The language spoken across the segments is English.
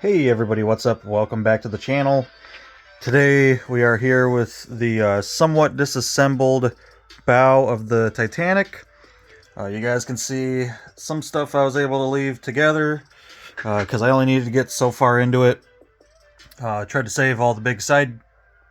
Hey everybody, what's up? Welcome back to the channel. Today we are here with the somewhat disassembled bow of the Titanic. You guys can see some stuff I was able to leave together because I only needed to get so far into it. Tried to save all the big side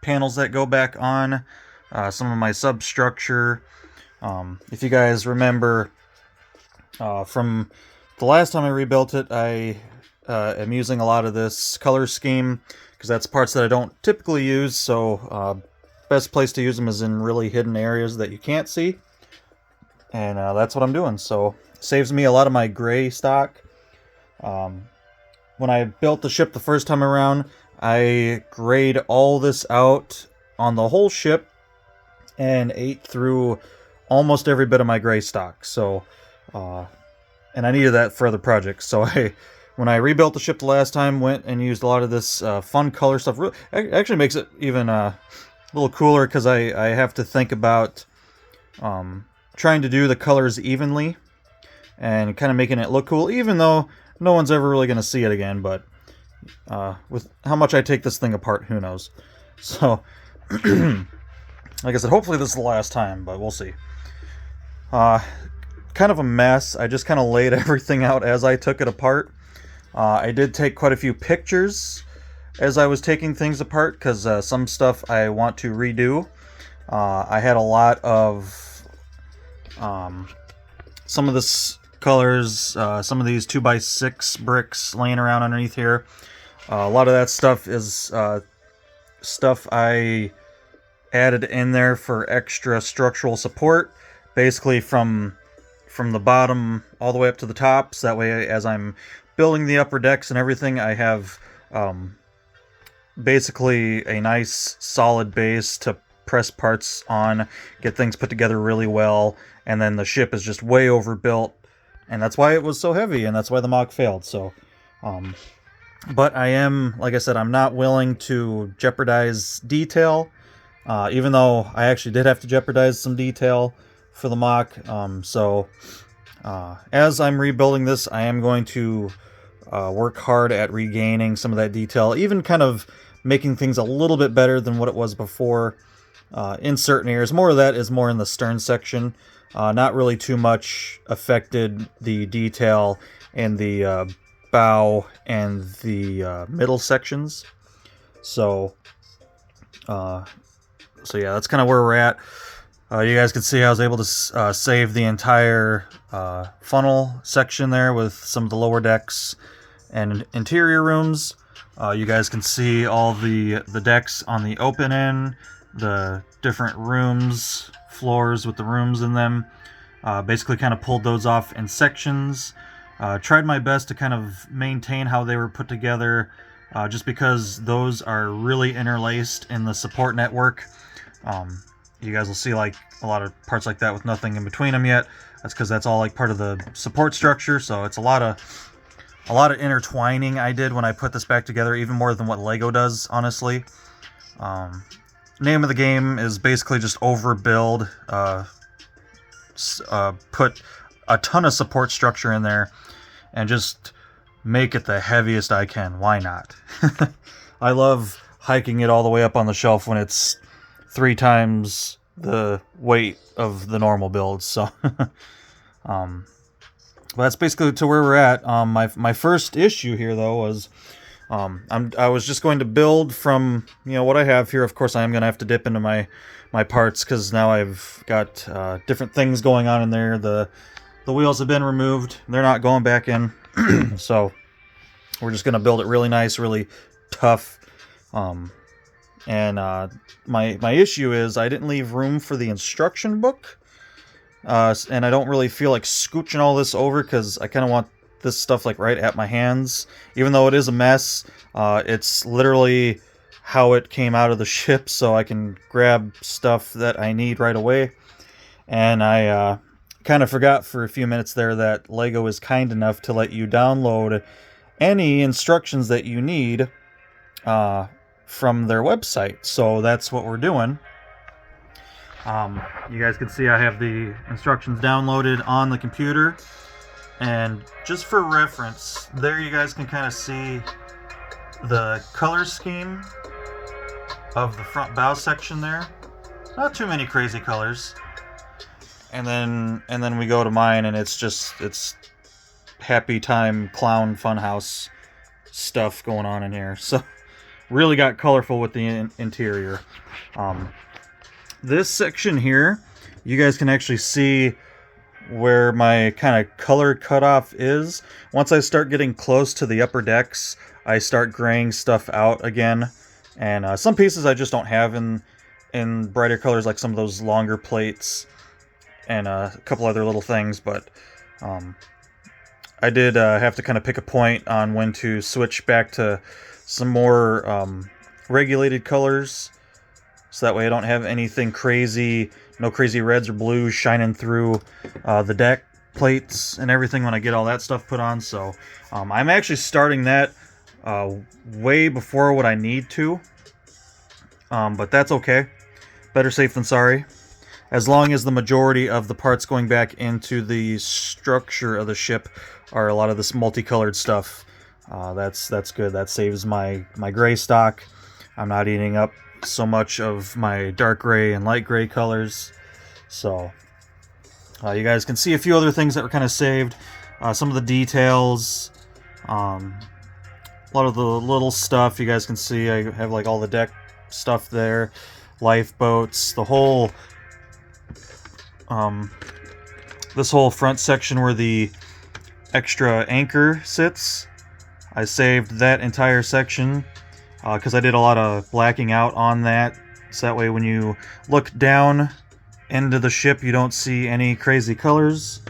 panels that go back on, some of my substructure. If you guys remember from the last time I rebuilt it, I am using a lot of this color scheme because that's parts that I don't typically use, so best place to use them is in really hidden areas that you can't see, and that's what I'm doing. So saves me a lot of my gray stock. When I built the ship the first time around, I grayed all this out on the whole ship and ate through almost every bit of my gray stock. So and I needed that for other projects, so when I rebuilt the ship the last time, went and used a lot of this fun color stuff. It actually makes it even a little cooler because I have to think about trying to do the colors evenly and kind of making it look cool, even though no one's ever really going to see it again. But with how much I take this thing apart, who knows? So, like I said, hopefully this is the last time, but we'll see. Kind of a mess. I just kind of laid everything out as I took it apart. I did take quite a few pictures as I was taking things apart because some stuff I want to redo. I had a lot of some of this colors, some of these 2x6 bricks laying around underneath here. A lot of that stuff is stuff I added in there for extra structural support, basically from the bottom all the way up to the top, so that way as I'm building the upper decks and everything, I have basically a nice solid base to press parts on, get things put together really well, and then the ship is just way overbuilt, and that's why it was so heavy, and that's why the mock failed. So, but I am, like I said, I'm not willing to jeopardize detail, even though I actually did have to jeopardize some detail for the mock. As I'm rebuilding this, I am going to work hard at regaining some of that detail, even kind of making things a little bit better than what it was before in certain areas. More of that is more in the stern section. Not really too much affected the detail in the bow and the middle sections. So yeah, that's kind of where we're at. You guys can see I was able to save the entire funnel section there with some of the lower decks and interior rooms. You guys can see all the decks on the open end, the different rooms, floors with the rooms in them. Basically kind of pulled those off in sections. Tried my best to kind of maintain how they were put together, just because those are really interlaced in the support network. You guys will see like a lot of parts like that with nothing in between them yet. That's because that's all like part of the support structure. So it's a lot of intertwining I did when I put this back together, even more than what Lego does, honestly. Name of the game is basically just overbuild, put a ton of support structure in there, and just make it the heaviest I can. Why not? I love hiking it all the way up on the shelf when it's 3 times the weight of the normal build. So that's basically to where we're at. My first issue here though was I was just going to build from what I have here. Of course I am going to have to dip into my parts because now I've got different things going on in there. The wheels have been removed, they're not going back in. So we're just going to build it really nice, really tough. And my issue is I didn't leave room for the instruction book, and I don't really feel like scooching all this over because I kind of want this stuff like right at my hands. Even though it is a mess, it's literally how it came out of the ship, so I can grab stuff that I need right away. And I kind of forgot for a few minutes there that Lego is kind enough to let you download any instructions that you need from their website. So that's what we're doing. You guys can see I have the instructions downloaded on the computer, and just for reference, there you guys can kind of see the color scheme of the front bow section there. Not too many crazy colors. And then we go to mine, and it's happy time clown funhouse stuff going on in here. So really got colorful with the interior. This section here, you guys can actually see where my kind of color cutoff is. Once I start getting close to the upper decks, I start graying stuff out again. And some pieces I just don't have in brighter colors, like some of those longer plates and a couple other little things. But I did have to kind of pick a point on when to switch back to some more regulated colors, so that way I don't have anything crazy, no crazy reds or blues shining through the deck plates and everything when I get all that stuff put on. So I'm actually starting that way before what I need to, but that's okay. Better safe than sorry. As long as the majority of the parts going back into the structure of the ship are a lot of this multicolored stuff, that's good. That saves my gray stock. I'm not eating up so much of my dark gray and light gray colors. So you guys can see a few other things that were kind of saved. Some of the details, a lot of the little stuff you guys can see. I have like all the deck stuff there, lifeboats, the whole this whole front section where the extra anchor sits. I saved that entire section because I did a lot of blacking out on that, so that way when you look down into the ship you don't see any crazy colors.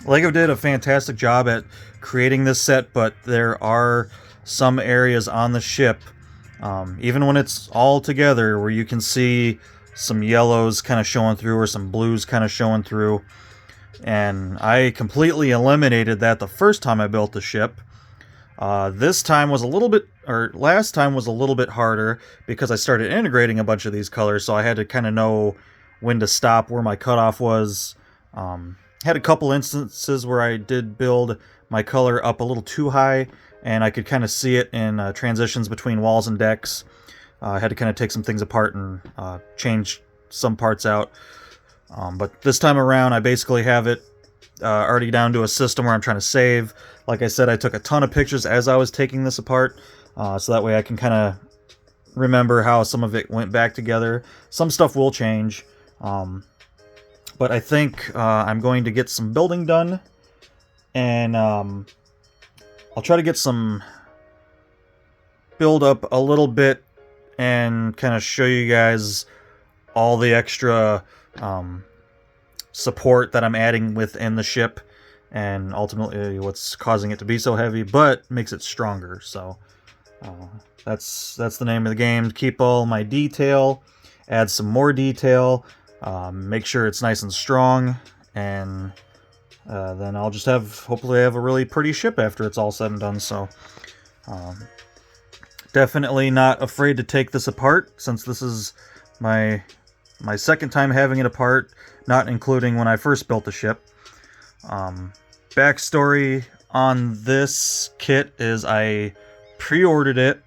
Lego did a fantastic job at creating this set, but there are some areas on the ship, even when it's all together, where you can see some yellows kind of showing through or some blues kind of showing through. And I completely eliminated that the first time I built the ship. This time was a little bit, or last time was a little bit harder because I started integrating a bunch of these colors, so I had to kind of know when to stop, where my cutoff was. Had a couple instances where I did build my color up a little too high, and I could kind of see it in transitions between walls and decks. I had to kind of take some things apart and change some parts out. But this time around, I basically have it already down to a system where I'm trying to save. Like I said, I took a ton of pictures as I was taking this apart, so that way I can kind of remember how some of it went back together. Some stuff will change, but I think I'm going to get some building done, and I'll try to get some build up a little bit and kind of show you guys all the extra support that I'm adding within the ship, and ultimately what's causing it to be so heavy but makes it stronger. So that's the name of the game. Keep all my detail, add some more detail, make sure it's nice and strong, and then I'll just hopefully have a really pretty ship after it's all said and done. So definitely not afraid to take this apart, since this is my second time having it apart, not including when I first built the ship. Backstory on this kit is I pre-ordered it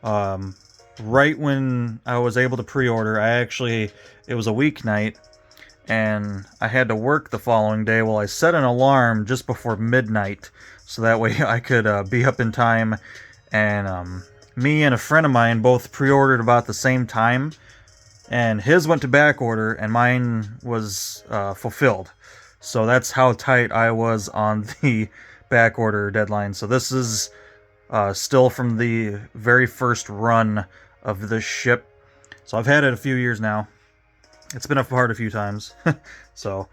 right when I was able to pre-order. It was a weeknight, and I had to work the following day. Well, I set an alarm just before midnight, so that way I could be up in time. And me and a friend of mine both pre-ordered about the same time, and his went to back order and mine was fulfilled. So that's how tight I was on the back order deadline. So this is still from the very first run of this ship. So I've had it a few years now. It's been apart a few times. So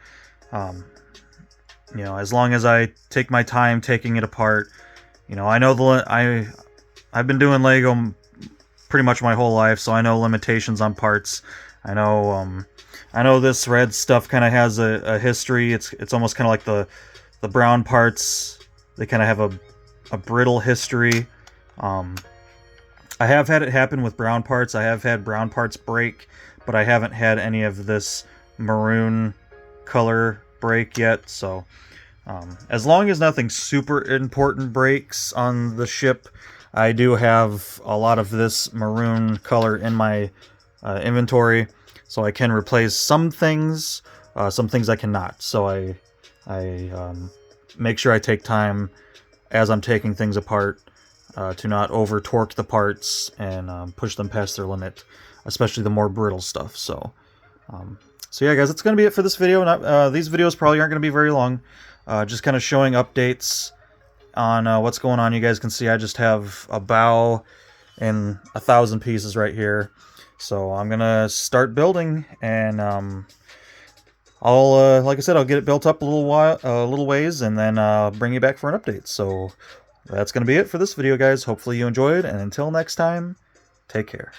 as long as I take my time taking it apart, I know I've been doing Lego pretty much my whole life, so I know limitations on parts. I know this red stuff kind of has a history. It's almost kind of like the brown parts. They kind of have a brittle history. I have had it happen with brown parts. I have had brown parts break, but I haven't had any of this maroon color break yet. So As long as nothing super important breaks on the ship, I do have a lot of this maroon color in my inventory, so I can replace some things I cannot. So I make sure I take time as I'm taking things apart to not over torque the parts and push them past their limit, especially the more brittle stuff. So yeah, guys, that's going to be it for this video. These videos probably aren't going to be very long. Just kind of showing updates on what's going on. You guys can see I just have a bow and 1,000 pieces right here. So I'm going to start building, and I'll, like I said, I'll get it built up a little ways, and then bring you back for an update. So that's going to be it for this video, guys. Hopefully you enjoyed, and until next time, take care.